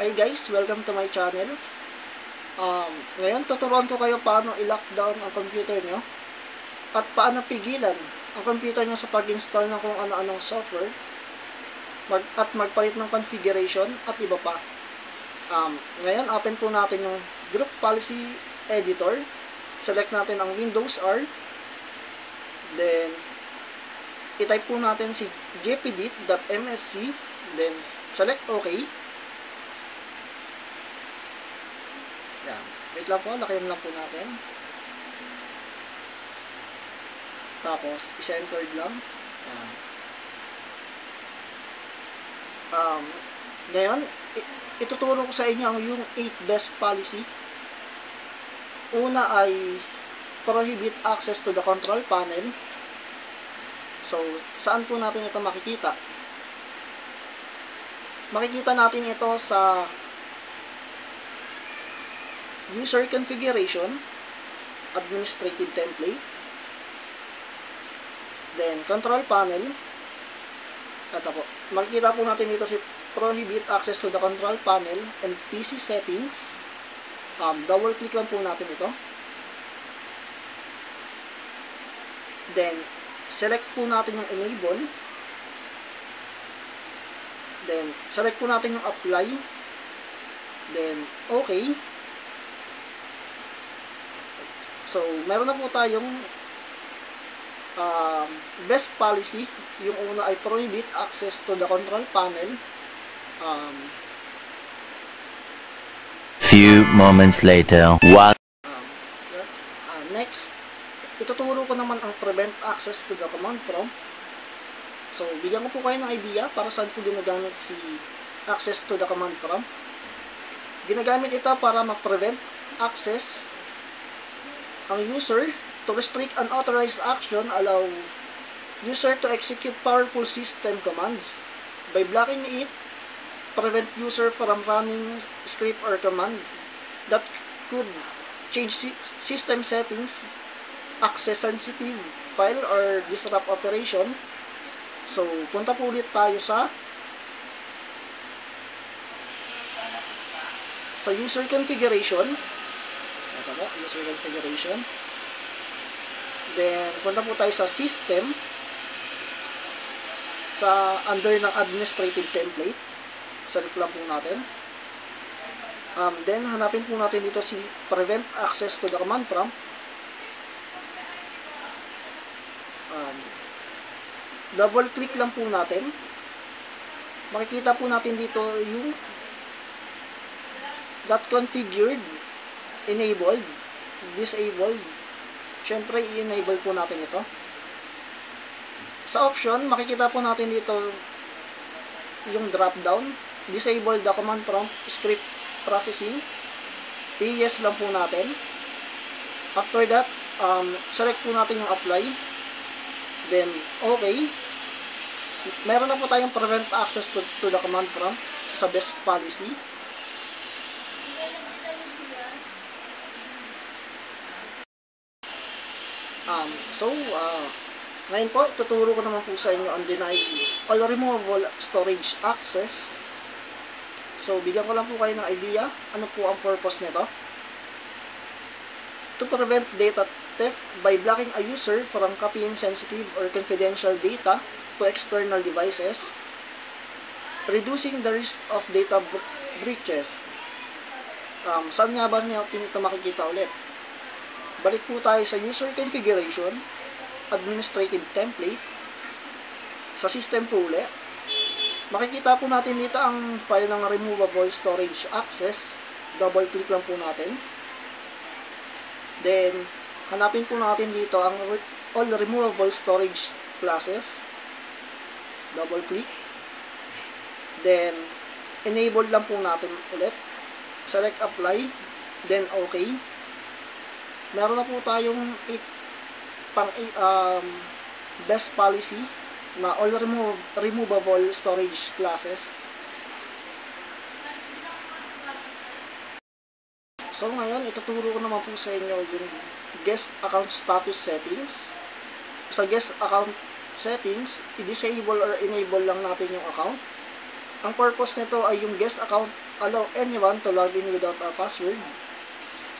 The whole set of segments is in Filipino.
Hi guys, welcome to my channel. Ngayon tuturuan ko kayo paano i-lockdown ang computer nyo at paano pigilan ang computer nyo sa pag-install ng kung ano-anong software at magpalit ng configuration at iba pa. Ngayon open po natin yung Group Policy Editor. Select natin ang Windows R. Then i-type po natin si gpdit.msc. Then select OK. Yan. Wait lang po, lakayan lang po natin. Tapos, i-centered lang. Yan. Ngayon, ituturo ko sa inyo yung 8 best policy. Una ay prohibit access to the control panel. So, saan po natin ito makikita? Makikita natin ito sa User Configuration, Administrative Template, then Control Panel. Ito po. Makikita po natin dito si Prohibit Access to the Control Panel and PC Settings. Double click lang po natin ito. Then, select po natin yung Enable. Then, select po natin yung Apply. Then, OK. So, meron na po tayong best policy. Yung una ay prohibit access to the control panel. Few moments later. Next, ituturo ko naman ang prevent access to the command prompt. So, bigyan ko po kayo ng idea para saan po ginagamit si access to the command prompt. Ginagamit ito para ma-prevent access ang user to restrict unauthorized action, allow user to execute powerful system commands. By blocking it, prevent user from running script or command that could change system settings, access sensitive file, or disrupt operation. So, punta po ulit tayo sa user configuration. Ito po, user configuration. Then, punta po tayo sa system, sa under ng administrative template. Select lang po natin. Then, hanapin po natin dito si prevent access to the command prompt. Double click lang po natin. Makikita po natin dito yung not configured, enabled, disabled. Siyempre, i-enable po natin ito. Sa option, makikita po natin dito yung drop down. Disable the command prompt script processing. Yes lang po natin. After that, select po natin yung apply. Then, okay. Meron na po tayong prevent access to the command prompt sa best policy. Ngayon po, tuturo ko naman po sa inyo ang deny all removable storage access. So, bigyan ko lang po kayo ng idea ano po ang purpose nito. To prevent data theft by blocking a user from copying sensitive or confidential data to external devices, reducing the risk of data breaches. Saan nga ba niyo ito makikita ulit? Balik po tayo sa user configuration, administrative template, sa system po ulit. Makikita po natin dito ang file ng removable storage access. Double click lang po natin. Then, hanapin po natin dito ang all removable storage classes. Double click. Then, enable lang po natin ulit. Select apply. Then, okay. Meron na po tayong best policy na all removable storage classes. So ngayon, ituturo ko naman po sa inyo yung guest account status settings. Sa guest account settings, i-disable or enable lang natin yung account. Ang purpose nito ay yung guest account allow anyone to log in without a password.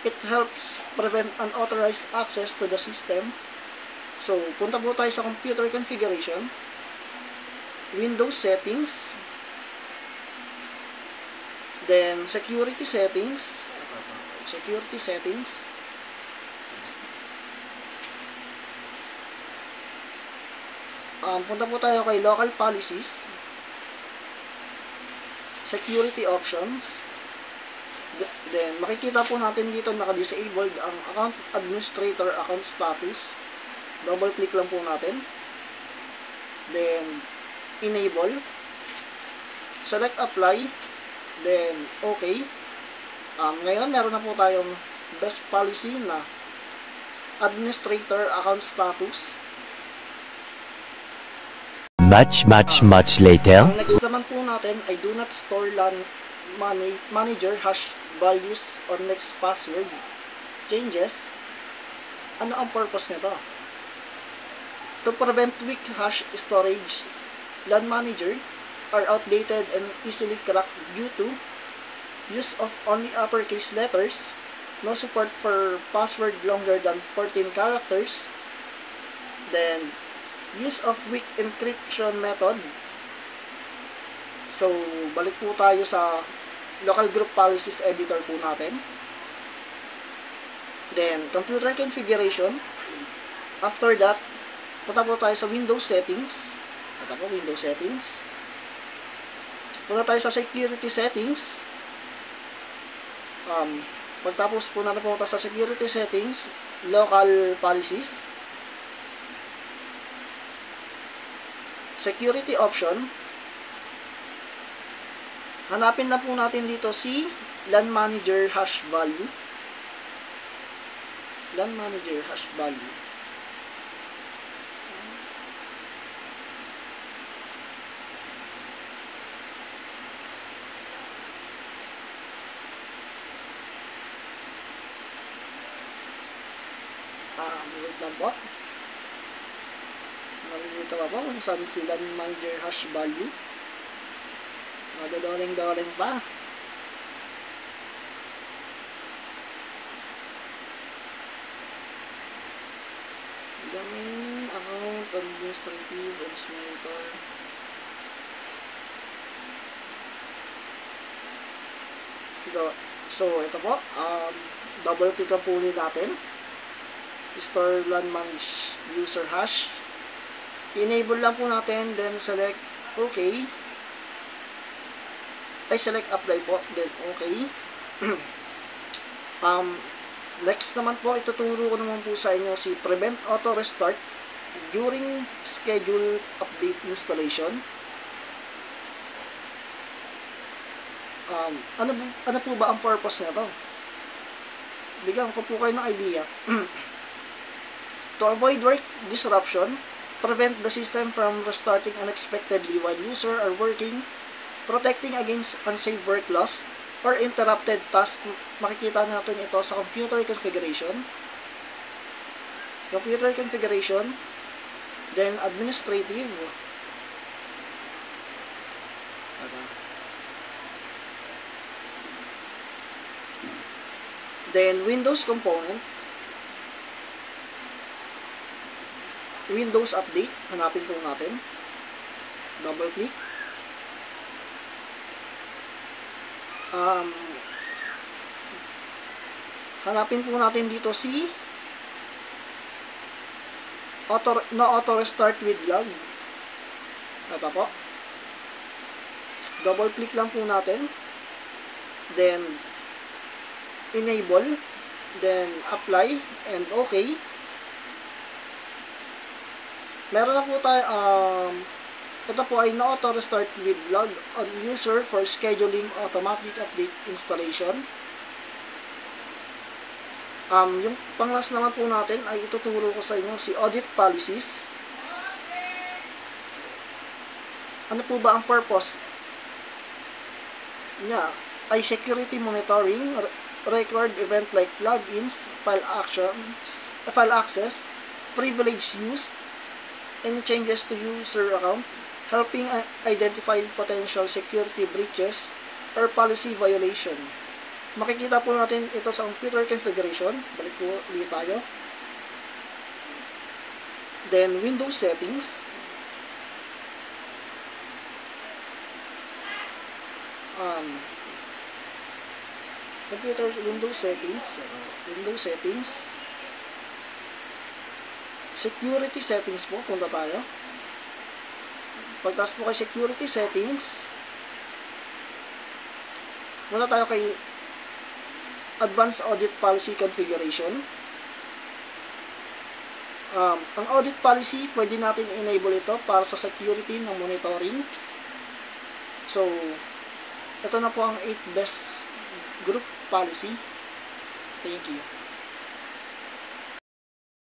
It helps prevent unauthorized access to the system. So, punta po tayo sa computer configuration, Windows settings, then security settings, punta po tayo kay local policies, security options, then makikita po natin dito naka-disabled ang account administrator account status. Double click lang po natin, then enable, select apply, then okay. Ngayon meron na po tayong best policy na administrator account status. Much later. Ang next naman po natin ay do not store LAN manager hash values or next password changes. Ano ang purpose nito? To prevent weak hash storage, LAN manager are outdated and easily cracked due to use of only uppercase letters, no support for password longer than 14 characters, then use of weak encryption method. So, balik po tayo sa local group policies editor po natin. Then, computer configuration. After that, punta po tayo sa Windows settings. Ito po, Windows settings. Punta tayo sa security settings. Pagtapos po natin punta sa security settings, local policies, security option, hanapin na po natin dito si LAN manager hash value. LAN manager hash value. Wait lang po. Malilito pa po kung saan si LAN manager hash value. Madodoreng-doreng pa. Domain, account, administrative, administrator. So, ito po. Double click ang po natin. Store LAN manage user hash. Enable lang po natin, then select OK. Select apply po, then OK. Next naman po, ituturo ko naman po sa inyo si prevent auto restart during schedule update installation. Ano po ba ang purpose nito? Bigyan ko po kayo ng idea. To avoid work disruption, prevent the system from restarting unexpectedly while users are working, protecting against unsafe work loss or interrupted tasks. Makikita natin ito sa computer configuration. Computer configuration, then administrative. Then Windows component. Windows update, hanapin po natin. Double click. Hanapin po natin dito si no auto restart with log. Ito po. Double click lang po natin. Then enable, then apply and okay. Meron na po tayo, ito po ay no auto restart with log on user for scheduling automatic update installation. Yung panglas naman po natin ay ituturo ko sa inyo si audit policies. Ano po ba ang purpose niya? Ay security monitoring, record event like logins, file access, privilege use, and changes to user account, helping identify potential security breaches or policy violation. Makikita po natin ito sa computer configuration. Balik po ulit tayo. Then, Windows settings. Computer Windows settings. Windows settings. Security settings po. Punta tayo. Pagtas po kay security settings, muna tayo kay Advanced Audit Policy Configuration. Ang audit policy, pwede natin enable ito para sa security ng monitoring. So, ito na po ang 8 best group policy. Thank you.